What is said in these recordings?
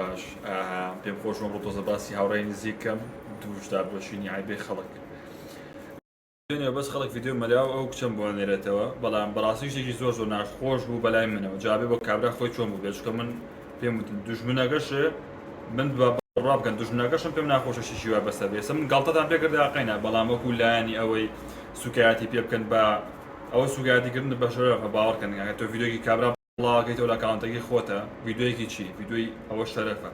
باش پێم خۆشم ڕۆ تۆزە باسی هاوڕێی نزیکەم دووشدار بۆشینی عیبێ خەڵک دوێنێ بەس خەڵک ڤیددیو مەلاو ئەو کچەم بۆ نێرێتەوە بەڵام بەڕاستی شتێکی زۆر زۆر ناشخۆش بوو بەلای منەوە جابێ بۆ کابرا خۆی چۆن بوو بێچکە من پێم وتن دوژمنەکەشێ من ڕابکەن دوژمنەکەشم پێم ناخۆشە شیشی وا بەسەر بێ من گاڵتەتان پێکرداقینە بەڵام وەکو لایانی ئەوەی سوکایەتی پێ بکەن بە ئەوە سوگاتیکردن بە شەرەفە باوەڕکەن تۆ ڤیددیۆکی کابرا بڵاوەکەیتەوە لە کاونتەکەی خۆتە ڤیددیۆیەکی چی ڤیددیۆی ئەوە شەرەفە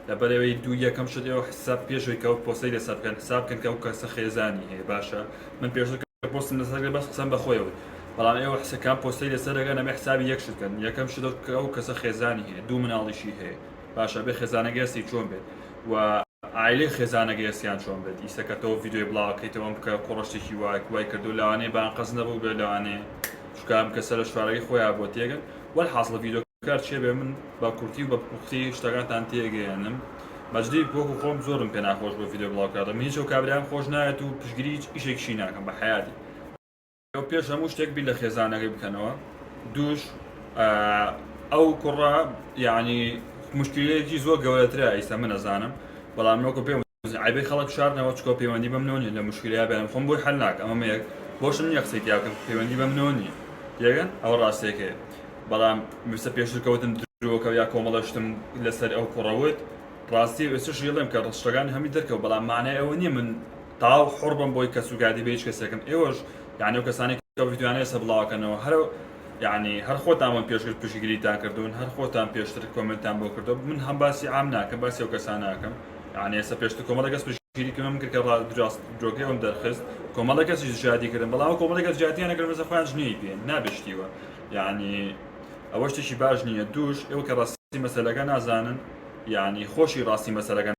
لەبەرەوەی دوو یەکەم شت ئێوە حساب پێشەوەی کەوت پۆسەی لەسەر بکەن حساب بکەن کە ئەو کەسە خێزانی هەیە باشە من پێشتر پۆستم لەسەر بەس قسەم بەخۆیەوە بەڵام ئێوە حسەکان پۆستەی لەسەرەکە نەمە حسابی یەک شتکەن یەکەم شت ئەو کەسە خێزانی هەیە دوو مناڵیشی هەیە باشە بێ خێزانەگەستی چۆن بێت و عیلەی خێزانەگەستیان چۆن بێت ئیسەکەتەوە ڤیددیۆی بڵاوەکەیتەوە بکە کوڕشتێکی وای کردو لەوانەیە بان قەز نەبوو بێ لەوانەیە شکام کەسە لە شوارەکەی خۆیان بۆ تێگەن وەرحاصڵە ڤیددیۆکار چێ بێ من بە کورتی و بە پوختی شتەکانتان تێگەیاندم بەجددی وەکو خۆم زۆرم پێ ناخۆش بۆ ڤیددیۆ بڵاوکردم هیچ ئەو کابرایان خۆش نایەت و پشگیری ئیشێکشی ناکەم بە حیاتی ئەو پێش هەموو شتێک بی لە خێزانەکەی بکەنەوە دووش ئەو کوڕە یعنی مشکلەیەکی زۆر گەورەترە ئیستا من نەزانم بەڵام نۆکە پێم عیبەی خەڵک شاردنەوە چکۆ پەیوەندی بەمنەوە نیە لە مشکلیا بێنم خۆم بۆی حەل ناکەم ئەمە یەک بۆشم نییە قسەی پیا بکەم پەیوەندی بەمنەوە نییە یەگەن ئەوە ڕاستێکەیە بەڵام ویستە پێشتر کەوتم درۆکە یا کۆمەڵەشتم لەسەر ئەو کوڕەوت ڕاستی ئێستش ڕێڵێم کە ڕستەکانی هەمی دەرکەوت بەڵام مانای ئەوە نییە من تاو حڕ بم بۆی کە سوگادی بە هیچ کەسێکم ئێوەش یعنی ئەو کەسانی کە ڤیددیۆیانەیە سە بڵاوکەنەوە هەر یعنی هەر خۆتان پێشتر پشگیریتان کردوون هەر خۆتان پێشتر کۆمنتان بۆ کردو من هەم باسی عام ناکەم باسی ئەو کەسان ناکەم یعنی ئێستا پێشتر کۆمەڵە کەس پشگیریکردم کرد کە درۆکەوەم دەرخست کۆمەڵە کەسی ژادی کردن بەڵام کۆمەڵە کەس جاتیانە کرد بەزە خۆیان ژنەی پێن نابشتیوە یعنی ئەوە شتێکی باش نییە دووش ئێوە کە ڕاستی مەسەلەکە نازانن یعنی خۆشی ڕاستی مەسەلەکە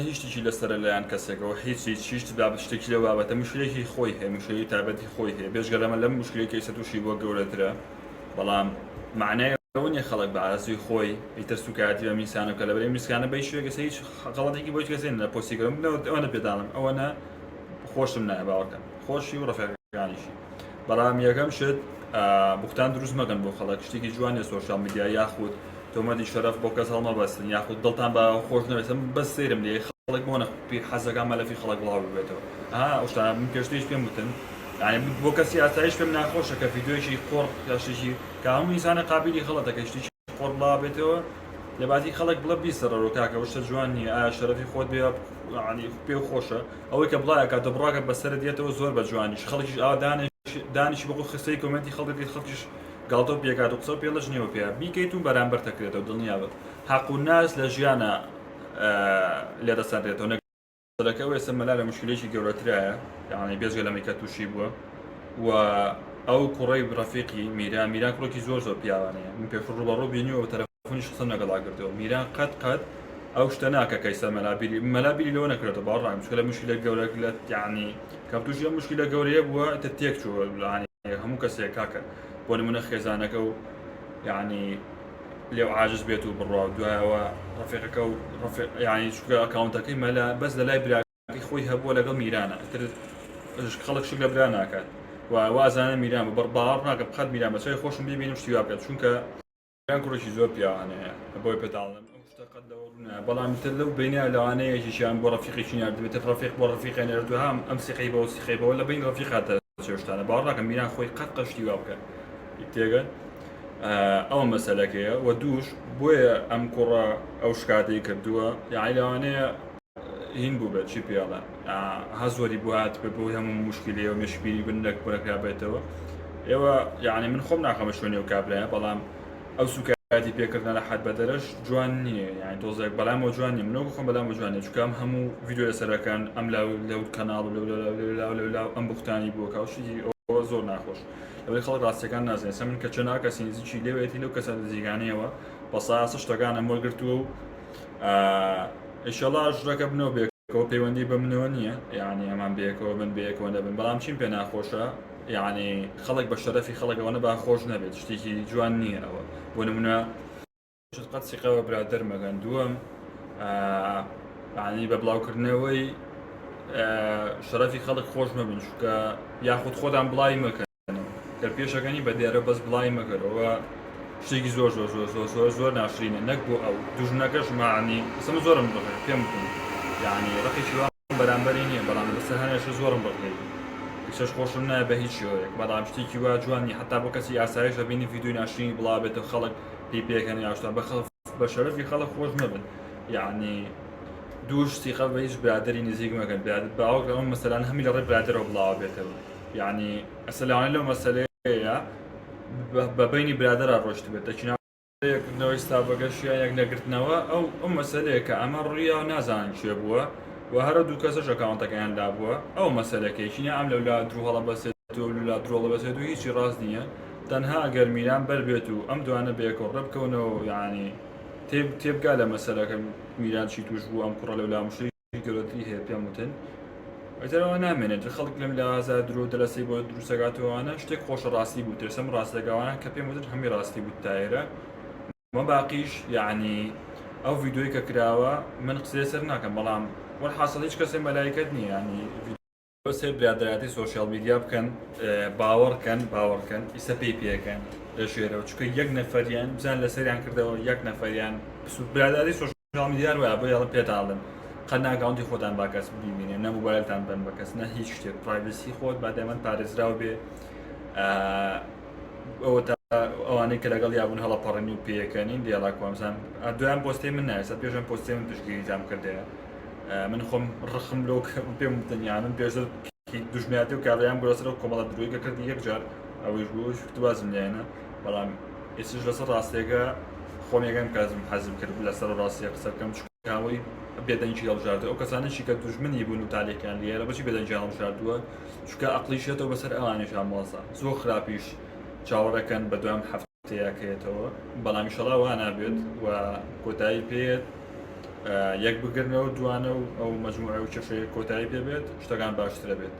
هیچ شتێکی لەسەر لایەن کەسێکەوە هیچ شتێکی لە بابەتە مشکلێکی خۆی هەیە مشکلی تایبەتی خۆی هەیە بێژگەلەمە لەم مشکلێکی ئێستا تووشی بۆ گەورەترە بەڵام معنای ئەوە نیە خەڵک بە ئارەزوی خۆی ئیتر سوکایەتی بە میسانە کە لەبەرەی میسکانە بە شوێکەسە هیچ غەڵەتێکی بۆ هیچ کەسێن لە پۆستیگەرم ئەوەنە پێداڵم ئەوەنە خۆشم نایە باوەکەم خۆشی و ڕەفیقەکانیشی بەڵام یەکەم شت بوختان دروست مەکەن بۆ خەڵک شتێکی جوانە سۆشیال میدیا یاخود تۆمەتی شەرەف بۆ کەس هەڵمە بەستن یاخود دڵتان بە خۆش نەوێتم بەس سێرم لێ خەڵک بۆ نەخپی حەزەکان مەلەفی خەڵک بڵاو ببێتەوە ئەو شتانە من پێشتریش پێم وتن یعنی بۆ کەسی ئاسایش پێم ناخۆشە کە ڤیددیۆیەکی قۆڕ یا شتێکی کە هەموو ئینسانە قابلی خەڵەتە کە شتێکی قۆڕ بڵاو بێتەوە لە بازی خەڵک بڵە بیسەرەوە کاکە شتە جوان نییە ئایا شەرەفی خۆت بێ ینی پێ خۆشە ئەوەی کە بڵایە کاتە بڕاکە بەسەرت دێتەوە زۆر بە جوانیش خەڵکیش ئاوا دانیشی بۆ خستەی کۆمنتی خەڵکی خەڵکیش گاڵتۆ پێکات و قسە پێ لەش نیوە پێ بیکەیت و بەرامبەر تەکرێتەوە دڵنیا بێت حەق و ناس لە ژیانە لێدەسەندرێتەوە نەکەلەکە ئێستا مەلا لە مشکلێکی گەورەترایە یعنی بێزگە لەمەی کە تووشی بووە و ئەو کوڕی ڕەفیقی میران کوڕێکی زۆر پیاوانەیە من پێش ڕوبەڕوو بینیوە بە تەلەفۆنیش قسەم لەگەڵا کردەوە میران قەت ئەو شتە ناکە کەیسە مەلابیری لەوە نەکرێتەوە باوەڕام چکە لە مشکلە گەورە لە یعنی کەم تووشی ئەم مشکلە گەورەیە بووە تە تێک چووە هەموو کەسێک کاکە بۆ نمونە خێزانەکە و یعنی لێو عاجز بێت و بڕوا دوایەوە ڕەفیقەکە و یعنی چکە ئەکاونتەکەی مەلا بەس لە لای براکەی خۆی هەبووە لەگەڵ میرانە خەڵک شک لە برا ناکات و وازانە میران بە باوەڕ ناکە بخات میران بەچای خۆشم ببینم شتی وا بکات چونکە میران کوڕێکی زۆر پیاوانەیە بۆی پێداڵم قەت لەوە ڕوونە بەڵام تر لەو بینە لەوانەیەکیشیان بۆ ڕەفیقێکی نردبێتە ڕەفیق بۆ ڕەفیقی نردووە هەم ئەم سیقەی بەوە سیقەیەوە لە بین ڕەفیقاتە شتانە باوەڕ ناکەم میران خۆی قەت قەشتی وا بکات تێگەن ئەوە مەسەلەکەیە و دووش بۆیە ئەم کوڕە ئەو شکاتەی کردووە یعنی لەوانەیە هین بوو بێت چی پێڵە هەزوەری بوو هات بۆ هەموو مشکلەوە مشبیری بنەک بەرەکرا بێتەوە ئێوە یعنی من خۆم ناخەمە شوێنێ و کابرایە بەڵام ئەو سوکاتی پێکردن لە حد بەدەرەش جوان نییە یعنی تۆزێک بەلامەوە جوان نیە منەوە خۆم بەلامەوە جوانێ چکەم هەموو ڤیددیۆ لەسەرەکان ئەم لەو کەناڵ و ئەم بوختانی بووە کاوشتی ئەوە زۆر ناخۆش لەبەر خەڵک ڕاستیەکان نازانێت سە من کە چەند کەسی نزیکی لێوێتی لەو کەسە نزیکانەیەوە بە ساسە شتەکانە وەرگرتووە و ئینشەڵا ژڕەکە بنەوە بێکەوە پەیوەندی بە منەوە نییە یعنی ئەمان بێکەوە من بەیەکەوە نەبن بەڵام چیم پێ ناخۆشە یعنی خەڵک بە شەرەفی خەڵک ئەوەنە با خۆش نەبێت شتێکی جوان نییە ئەوە بۆ نمونە قەت سیقەوە برادەر مەگەن دووەم یعنی بە بڵاوکردنەوەی شەرەفی خەڵک خۆش مەبن چونکە یاخود خۆتان بڵای مەکەن کە پێشەکەنی بە دیارە بەس بڵای مەکەرەوە شتێکی زۆر زۆر زۆر زۆر زۆر زۆر ناشرینە نەک بۆ ئەو دوژنەکەش معنی سم زۆرم بڕێ پێم بکەن یعنی ڕقێکی وا بەرامبەری نییە بەڵام بەسەر هەنێش زۆرم بڕێ کەسەش خۆشم نایە بە هیچ شێوەیەک بەڵام شتێکی وا جوانی حتا بۆ کەسی ئاسایش دەبینی ڤیدیۆی ناشرینی بڵاوێتەوە خەڵک پێی پێکەنی یاشتا بە شەرەفی خەڵک خۆش نەبن یعنی دووش سیخە بە هیچ برادری نزیک مەکەن باوەک ئەوە مەسەلان هەمی لە ڕێ برادرەوە بڵاوە بێتەوە یعنی ئەسەلانەی لەو مەسەلەیە بەبینی برادرە ڕۆشت بێت دەچینەوەی ستافەکەشیان یەک نەگرتنەوە ئەو مەسەلەیە کە ئەمە ڕوویە و نازانن چێ بووە و هەرە دوو کەسەش ئەکاونتەکەیاندا بووە ئەو مەسەلەکەیشینە ئەم لەولا درۆ هەڵە بەسێت و لولا درۆڵە بەسێت و هیچی ڕاست نییە تەنها ئەگەر میران بەربێت و ئەم دوانە بێکەوە ڕێبکەونەوە یعنی تێبگا لە مەسەلەکە میران چی توش بوو ئەم کوڕە لەولا مشتری گەورەتری هەیە پێم وتن ئەتەرەوە نامێنێت خەڵک لەم لە ئازا درۆ دەلەسی بۆ دروستەکاتەوەوانە شتێک خۆشە ڕاستی بوو ترسم ڕاستەکەوانە کە پێم وتر هەمی ڕاستی بوو تایرە مە باقیش یعنی ئەو ڤیدۆی کە کراوە من قسەی سەر ناکەم بەڵام وەرحاصل هیچ کەسێ مەلایکەت نییە ینی سێ برادراتی سوۆشیال میدیا بکەن باوەڕکەن ئیسە پێی پێەکەن لە ژێرەوە چکە یەک نەفەریان بزان لە سەریان کردەوە یەک نەفەریان برادری سوۆشیال میدیار وایە بۆ یاڵم پێتاڵن قەت ناگاونتی خۆتان با کەس ببینێ نە موبایلتان بن بە کەس نە هیچ شتێک پرایڤسی خۆت با دەمەند پارێزراو بێ ئەوە ئەوانەی کە لەگەڵ یابوون هەڵە پەڕنی و پێەکەنین دیێڵا کۆمزان دویان پۆستی من نایسە پێشم پۆستی من تشگیریتام کردەیە من خۆم ڕخم لۆ پێم وتنیانم پێشتر دوژمنیاتی و کاڕیان گرۆسەر و کۆمەڵە درویکە کردی یەکجار ئەوەش بوو شتوازم لێنە بەڵام ئێستش لەسەر ڕاستێکە خۆم یەکەم کازم حەزم کرد لەسەر ڕاستیە قسەکەم چکاوەی بێدەنگی هەڵبژاردووە ئەو کەسانێکی کە دوژمنی بوون و تاالێکیان لێرە بەچی بێدەنگی هەڵبژاردووە چکە ئەقلیشێتەوە بەسەر ئەوانێشان مۆسا زۆر خراپیش چاوەڕەکەن بە دوام هەفتەیەکەیەتەوە بەڵام ئینشەڵا وا نابێت و کۆتایی پێێت یەک بگرنەوە دوانە و ئەو مەجموعە و چێشەیە کۆتایی پێبێت شتەکان باشترە بێت